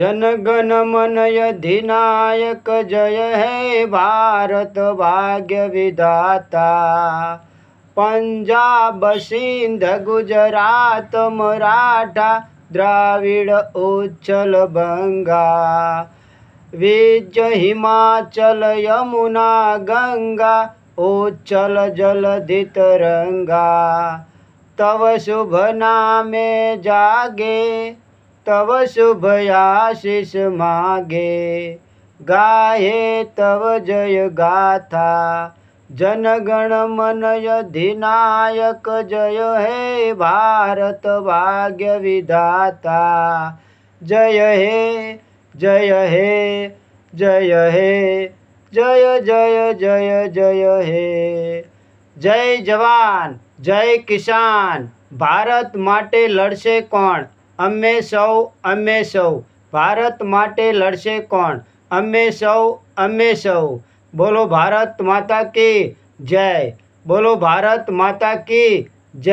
जनगण मन अधिनायक जय हे भारत भाग्य विधाता। पंजाब सिंध गुजरात मराठा द्राविड़ उच्छल बंगा। विंध्य हिमाचल यमुना गंगा उच्छल जलधि तरंगा। तव शुभ नामे जागे तव शुभ आशीष मागे। गाहे तव जय गाथा जनगण मन अधिनायक जय हे भारत भाग्य विधाता। जय हे जय हे जय हे जय जय जय जय हे। जय जवान जय किसान। भारत माटे लड़शे कोण? अमे सौ। भारत माटे लड़शे कोण? अमे सौ। बोलो भारत माता की जय। बोलो भारत माता की जय।